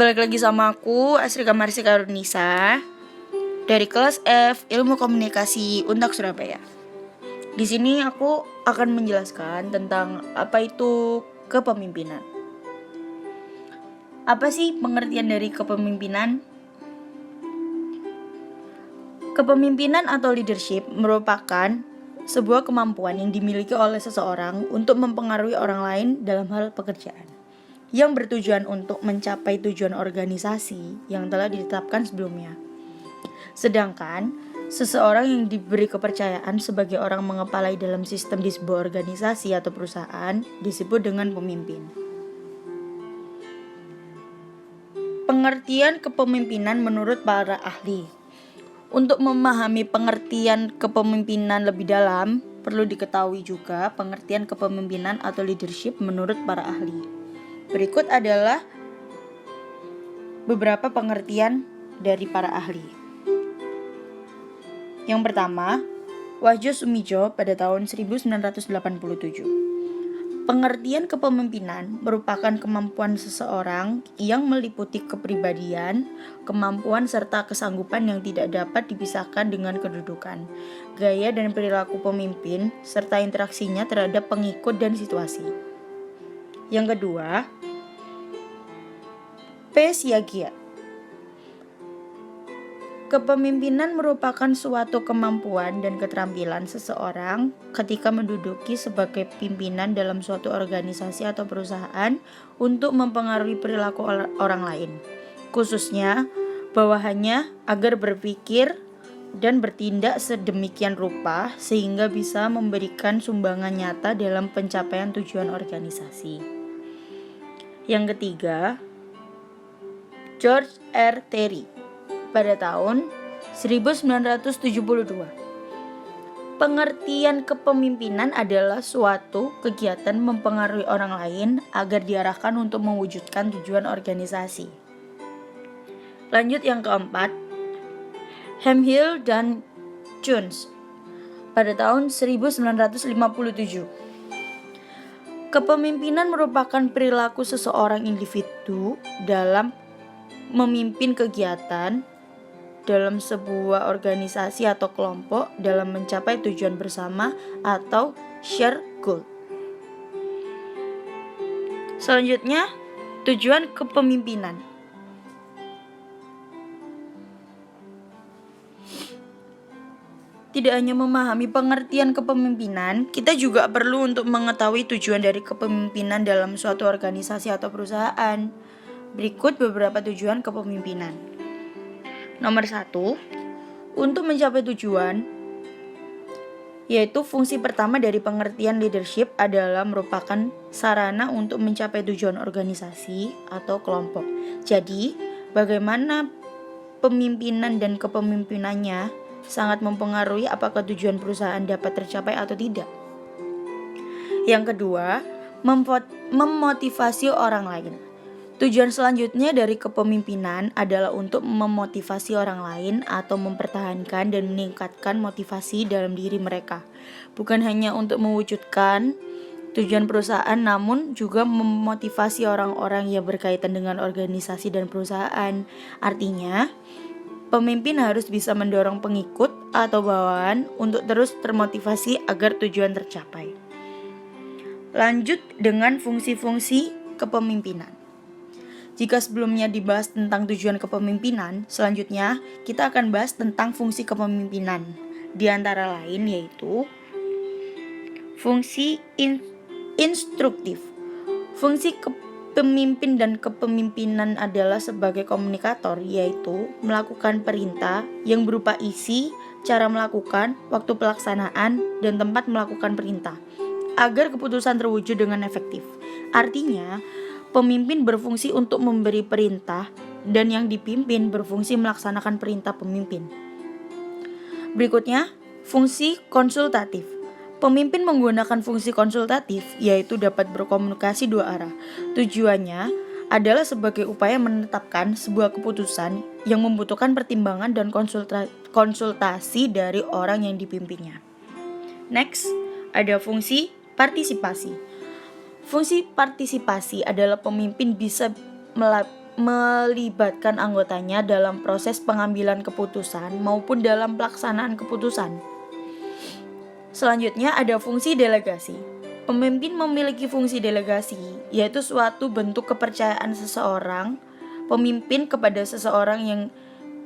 Balik lagi sama aku, Asrika Marsika Karunisa dari kelas F Ilmu Komunikasi Untak Surabaya. Di sini aku akan menjelaskan tentang apa itu kepemimpinan. Apa sih pengertian dari kepemimpinan? Kepemimpinan atau leadership merupakan sebuah kemampuan yang dimiliki oleh seseorang untuk mempengaruhi orang lain dalam hal pekerjaan, yang bertujuan untuk mencapai tujuan organisasi yang telah ditetapkan sebelumnya. Sedangkan, seseorang yang diberi kepercayaan sebagai orang mengepalai dalam sistem di sebuah organisasi atau perusahaan disebut dengan pemimpin. Pengertian kepemimpinan menurut para ahli. Untuk memahami pengertian kepemimpinan lebih dalam, perlu diketahui juga pengertian kepemimpinan atau leadership menurut para ahli. Berikut adalah beberapa pengertian dari para ahli. Yang pertama, Wahjo Sumijo pada tahun 1987. Pengertian kepemimpinan merupakan kemampuan seseorang yang meliputi kepribadian, kemampuan serta kesanggupan yang tidak dapat dipisahkan dengan kedudukan, gaya dan perilaku pemimpin, serta interaksinya terhadap pengikut dan situasi. Yang kedua, P. Siagia. Kepemimpinan merupakan suatu kemampuan dan keterampilan seseorang ketika menduduki sebagai pimpinan dalam suatu organisasi atau perusahaan untuk mempengaruhi perilaku orang lain, khususnya bawahannya agar berpikir dan bertindak sedemikian rupa sehingga bisa memberikan sumbangan nyata dalam pencapaian tujuan organisasi. Yang ketiga, George R. Terry pada tahun 1972. Pengertian kepemimpinan adalah suatu kegiatan mempengaruhi orang lain agar diarahkan untuk mewujudkan tujuan organisasi. Lanjut yang keempat, Hemphill dan Jones pada tahun 1957. Kepemimpinan merupakan perilaku seseorang individu dalam memimpin kegiatan dalam sebuah organisasi atau kelompok dalam mencapai tujuan bersama atau share goal. Selanjutnya, tujuan kepemimpinan. Tidak hanya memahami pengertian kepemimpinan, kita juga perlu untuk mengetahui tujuan dari kepemimpinan dalam suatu organisasi atau perusahaan. Berikut beberapa tujuan kepemimpinan. Nomor 1, untuk mencapai tujuan, yaitu fungsi pertama dari pengertian leadership adalah merupakan sarana untuk mencapai tujuan organisasi atau kelompok. Jadi, bagaimana pemimpinan dan kepemimpinannya sangat mempengaruhi apakah tujuan perusahaan dapat tercapai atau tidak. Yang kedua, memotivasi orang lain. Tujuan selanjutnya dari kepemimpinan adalah untuk memotivasi orang lain atau mempertahankan dan meningkatkan motivasi dalam diri mereka. Bukan hanya untuk mewujudkan tujuan perusahaan, namun juga memotivasi orang-orang yang berkaitan dengan organisasi dan perusahaan. Artinya, pemimpin harus bisa mendorong pengikut atau bawahan untuk terus termotivasi agar tujuan tercapai. Lanjut dengan fungsi-fungsi kepemimpinan. Jika sebelumnya dibahas tentang tujuan kepemimpinan, selanjutnya kita akan bahas tentang fungsi kepemimpinan. Di antara lain yaitu fungsi instruktif. Fungsi pemimpin dan kepemimpinan adalah sebagai komunikator, yaitu melakukan perintah yang berupa isi, cara melakukan, waktu pelaksanaan, dan tempat melakukan perintah, agar keputusan terwujud dengan efektif. Artinya, pemimpin berfungsi untuk memberi perintah dan yang dipimpin berfungsi melaksanakan perintah pemimpin. Berikutnya, fungsi konsultatif. Pemimpin menggunakan fungsi konsultatif, yaitu dapat berkomunikasi dua arah. Tujuannya adalah sebagai upaya menetapkan sebuah keputusan yang membutuhkan pertimbangan dan konsultasi dari orang yang dipimpinnya. Next, ada fungsi partisipasi. Fungsi partisipasi adalah pemimpin bisa melibatkan anggotanya dalam proses pengambilan keputusan maupun dalam pelaksanaan keputusan. Selanjutnya ada fungsi delegasi. Pemimpin memiliki fungsi delegasi, yaitu suatu bentuk kepercayaan seseorang pemimpin kepada seseorang yang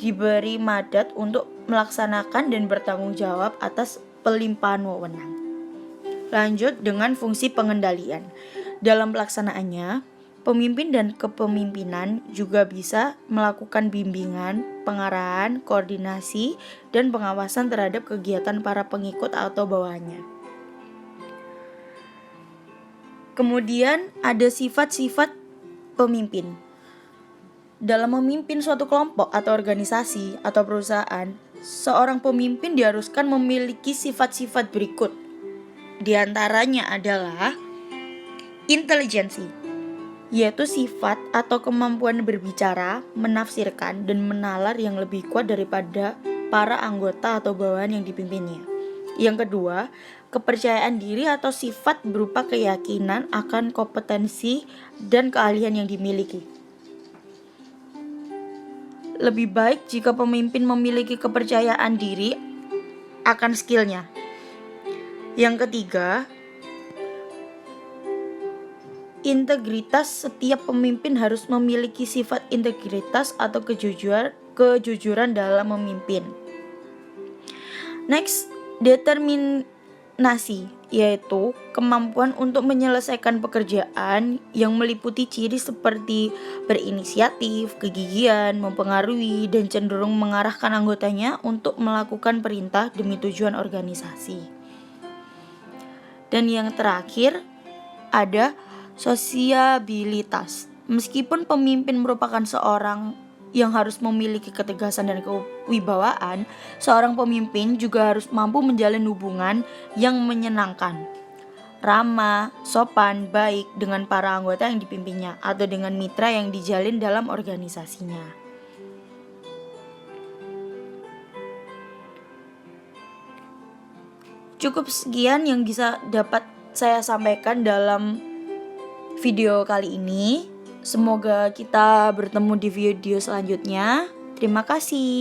diberi mandat untuk melaksanakan dan bertanggung jawab atas pelimpahan wewenang. Lanjut dengan fungsi pengendalian. Dalam pelaksanaannya, pemimpin dan kepemimpinan juga bisa melakukan bimbingan, pengarahan, koordinasi, dan pengawasan terhadap kegiatan para pengikut atau bawahannya. Kemudian ada sifat-sifat pemimpin. Dalam memimpin suatu kelompok atau organisasi atau perusahaan, seorang pemimpin diharuskan memiliki sifat-sifat berikut. Di antaranya adalah intelijensi, yaitu sifat atau kemampuan berbicara, menafsirkan, dan menalar yang lebih kuat daripada para anggota atau bawahan yang dipimpinnya. Yang kedua, kepercayaan diri atau sifat berupa keyakinan akan kompetensi dan keahlian yang dimiliki. Lebih baik jika pemimpin memiliki kepercayaan diri akan skillnya. Yang ketiga, integritas. Setiap pemimpin harus memiliki sifat integritas atau kejujuran dalam memimpin. Next, determinasi, yaitu kemampuan untuk menyelesaikan pekerjaan yang meliputi ciri seperti berinisiatif, kegigihan, mempengaruhi, dan cenderung mengarahkan anggotanya untuk melakukan perintah demi tujuan organisasi. Dan yang terakhir ada sosiabilitas. Meskipun pemimpin merupakan seorang yang harus memiliki ketegasan dan kewibawaan, seorang pemimpin juga harus mampu menjalin hubungan yang menyenangkan, ramah, sopan, baik dengan para anggota yang dipimpinnya atau dengan mitra yang dijalin dalam organisasinya. Cukup sekian yang bisa dapat saya sampaikan dalam video kali ini. Semoga kita bertemu di video selanjutnya. Terima kasih.